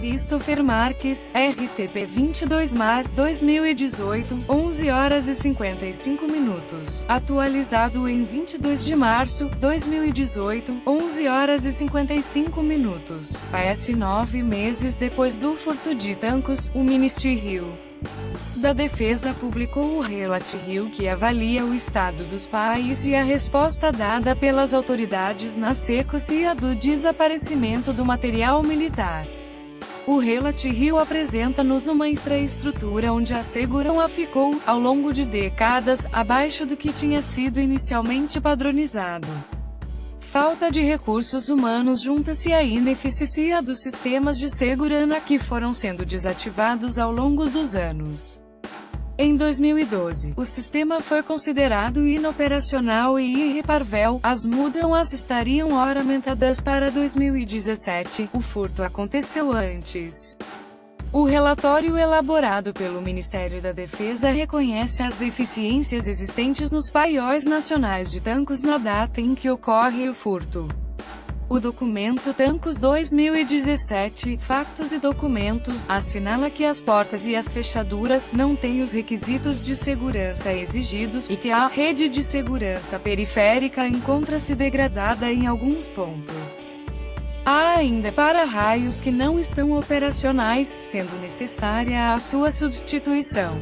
Christopher Marques, RTP 22mar, 2018, 11h55. Atualizado em 22 de março, 2018, 11h55. Parece 9 meses depois do furto de tanques, o Ministério da Defesa publicou o relatório que avalia o estado dos países e a resposta dada pelas autoridades na sequência do desaparecimento do material militar. O relatório apresenta-nos uma infraestrutura onde a segurança ficou, ao longo de décadas, abaixo do que tinha sido inicialmente padronizado. Falta de recursos humanos junta-se à ineficiência dos sistemas de segurança que foram sendo desativados ao longo dos anos. Em 2012, o sistema foi considerado inoperacional e irreparável. As mudanças estariam orçamentadas para 2017. O furto aconteceu antes. O relatório elaborado pelo Ministério da Defesa reconhece as deficiências existentes nos paióis nacionais de tanques na data em que ocorre o furto. O documento Tanques 2017, Factos e Documentos, assinala que as portas e as fechaduras não têm os requisitos de segurança exigidos, e que a rede de segurança periférica encontra-se degradada em alguns pontos. Há ainda para-raios que não estão operacionais, sendo necessária a sua substituição.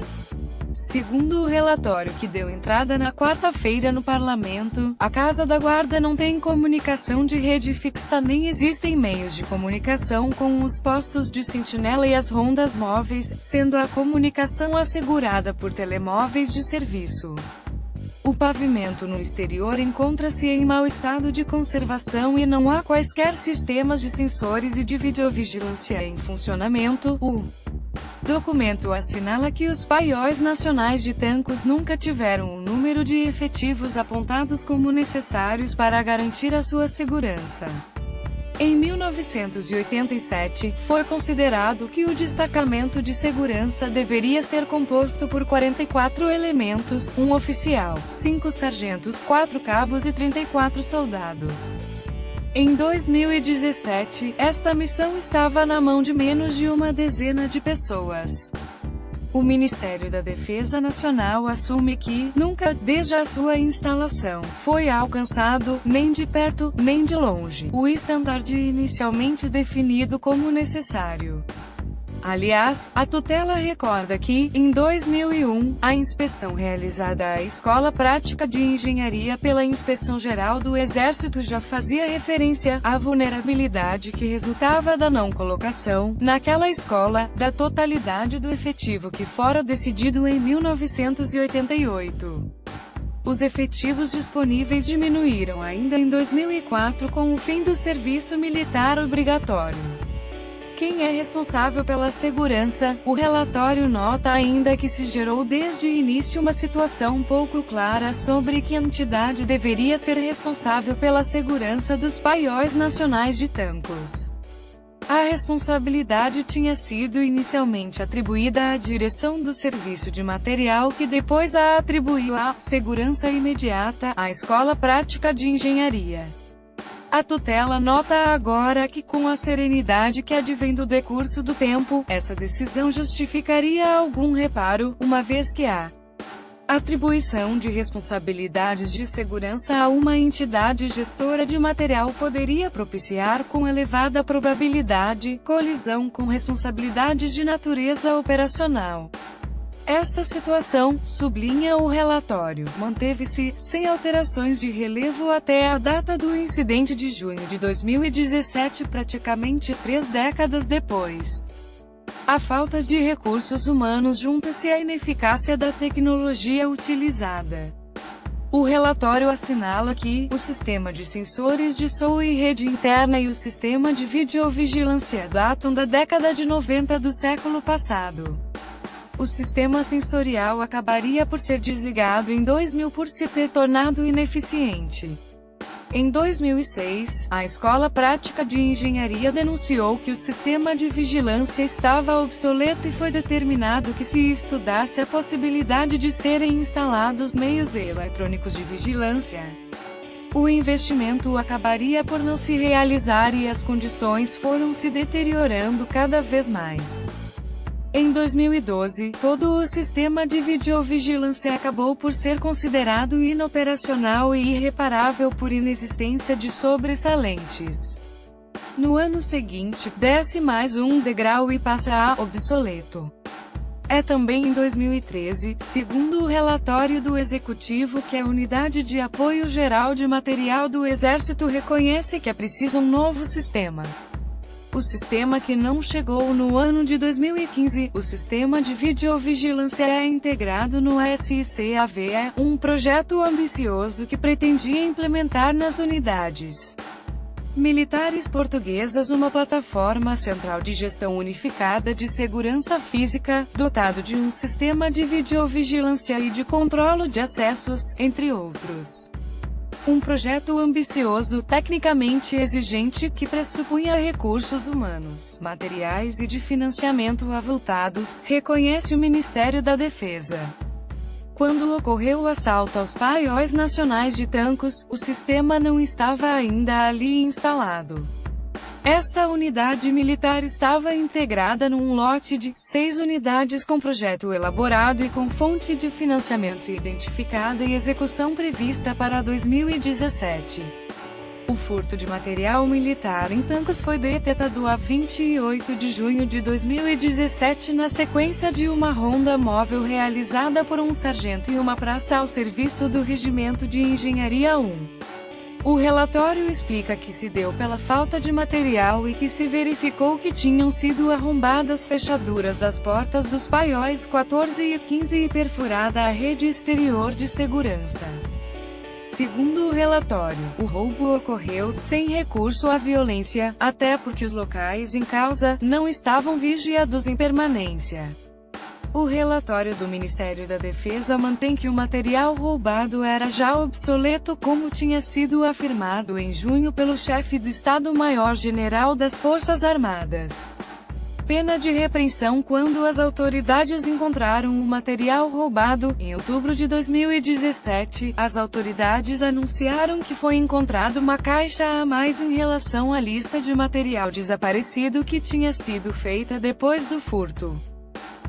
Segundo o relatório que deu entrada na quarta-feira no Parlamento, a Casa da Guarda não tem comunicação de rede fixa nem existem meios de comunicação com os postos de sentinela e as rondas móveis, sendo a comunicação assegurada por telemóveis de serviço. O pavimento no exterior encontra-se em mau estado de conservação e não há quaisquer sistemas de sensores e de videovigilância em funcionamento. O documento assinala que os paióis nacionais de tanques nunca tiveram o número de efetivos apontados como necessários para garantir a sua segurança. Em 1987, foi considerado que o destacamento de segurança deveria ser composto por 44 elementos, um oficial, 5 sargentos, 4 cabos e 34 soldados. Em 2017, esta missão estava na mão de menos de uma dezena de pessoas. O Ministério da Defesa Nacional assume que, nunca, desde a sua instalação, foi alcançado, nem de perto, nem de longe, o estandarte inicialmente definido como necessário. Aliás, a tutela recorda que, em 2001, a inspeção realizada à Escola Prática de Engenharia pela Inspeção Geral do Exército já fazia referência à vulnerabilidade que resultava da não colocação, naquela escola, da totalidade do efetivo que fora decidido em 1988. Os efetivos disponíveis diminuíram ainda em 2004 com o fim do serviço militar obrigatório. Quem é responsável pela segurança? O relatório nota ainda que se gerou desde o início uma situação pouco clara sobre que entidade deveria ser responsável pela segurança dos paióis nacionais de tanques. A responsabilidade tinha sido inicialmente atribuída à direção do Serviço de Material que depois a atribuiu à Segurança Imediata, à Escola Prática de Engenharia. A tutela nota agora que, com a serenidade que advém do decurso do tempo, essa decisão justificaria algum reparo, uma vez que a atribuição de responsabilidades de segurança a uma entidade gestora de material poderia propiciar com elevada probabilidade colisão com responsabilidades de natureza operacional. Esta situação, sublinha o relatório, manteve-se, sem alterações de relevo até a data do incidente de junho de 2017, praticamente 3 décadas depois. A falta de recursos humanos junta-se à ineficácia da tecnologia utilizada. O relatório assinala que, o sistema de sensores de som e rede interna e o sistema de videovigilância datam da década de 90 do século passado. O sistema sensorial acabaria por ser desligado em 2000 por se ter tornado ineficiente. Em 2006, a Escola Prática de Engenharia denunciou que o sistema de vigilância estava obsoleto e foi determinado que se estudasse a possibilidade de serem instalados meios eletrônicos de vigilância. O investimento acabaria por não se realizar e as condições foram se deteriorando cada vez mais. Em 2012, todo o sistema de videovigilância acabou por ser considerado inoperacional e irreparável por inexistência de sobressalentes. No ano seguinte, desce mais um degrau e passa a obsoleto. É também em 2013, segundo o relatório do Executivo, que a Unidade de Apoio Geral de Material do Exército reconhece que é preciso um novo sistema. O sistema que não chegou no ano de 2015, o Sistema de Videovigilância é integrado no SICAV, um projeto ambicioso que pretendia implementar nas unidades militares portuguesas uma plataforma central de gestão unificada de segurança física, dotado de um sistema de videovigilância e de controle de acessos, entre outros. Um projeto ambicioso, tecnicamente exigente, que pressupunha recursos humanos, materiais e de financiamento avultados, reconhece o Ministério da Defesa. Quando ocorreu o assalto aos paióis nacionais de Tancos, o sistema não estava ainda ali instalado. Esta unidade militar estava integrada num lote de 6 unidades com projeto elaborado e com fonte de financiamento identificada e execução prevista para 2017. O furto de material militar em Tancos foi detectado a 28 de junho de 2017 na sequência de uma ronda móvel realizada por um sargento em uma praça ao serviço do Regimento de Engenharia 1. O relatório explica que se deu pela falta de material e que se verificou que tinham sido arrombadas fechaduras das portas dos paióis 14 e 15 e perfurada a rede exterior de segurança. Segundo o relatório, o roubo ocorreu sem recurso à violência, até porque os locais em causa não estavam vigiados em permanência. O relatório do Ministério da Defesa mantém que o material roubado era já obsoleto, como tinha sido afirmado em junho pelo chefe do Estado-Maior-General das Forças Armadas. Pena de repreensão quando as autoridades encontraram o material roubado. Em outubro de 2017, as autoridades anunciaram que foi encontrado uma caixa a mais em relação à lista de material desaparecido que tinha sido feita depois do furto.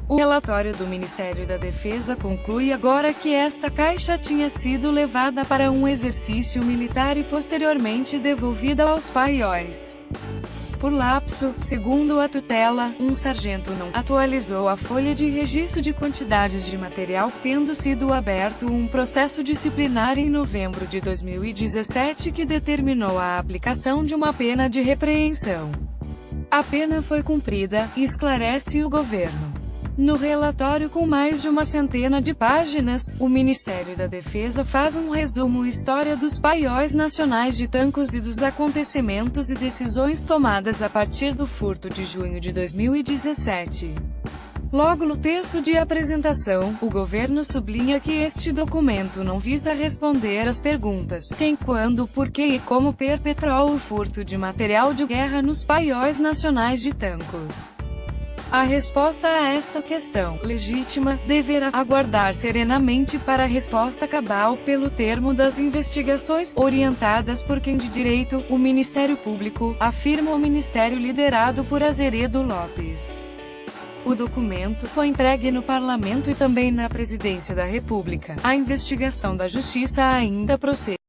O relatório do Ministério da Defesa conclui agora que esta caixa tinha sido levada para um exercício militar e posteriormente devolvida aos paióis. Por lapso, segundo a tutela, um sargento não atualizou a folha de registro de quantidades de material, tendo sido aberto um processo disciplinar em novembro de 2017 que determinou a aplicação de uma pena de repreensão. A pena foi cumprida, esclarece o governo. No relatório com mais de uma centena de páginas, o Ministério da Defesa faz um resumo história dos paióis nacionais de Tancos e dos acontecimentos e decisões tomadas a partir do furto de junho de 2017. Logo no texto de apresentação, o governo sublinha que este documento não visa responder às perguntas: quem, quando, por que e como perpetrou o furto de material de guerra nos paióis nacionais de Tancos. A resposta a esta questão, legítima, deverá aguardar serenamente para a resposta cabal, pelo termo das investigações, orientadas por quem de direito, o Ministério Público, afirma o Ministério liderado por Azeredo Lopes. O documento foi entregue no Parlamento e também na Presidência da República. A investigação da Justiça ainda prossegue.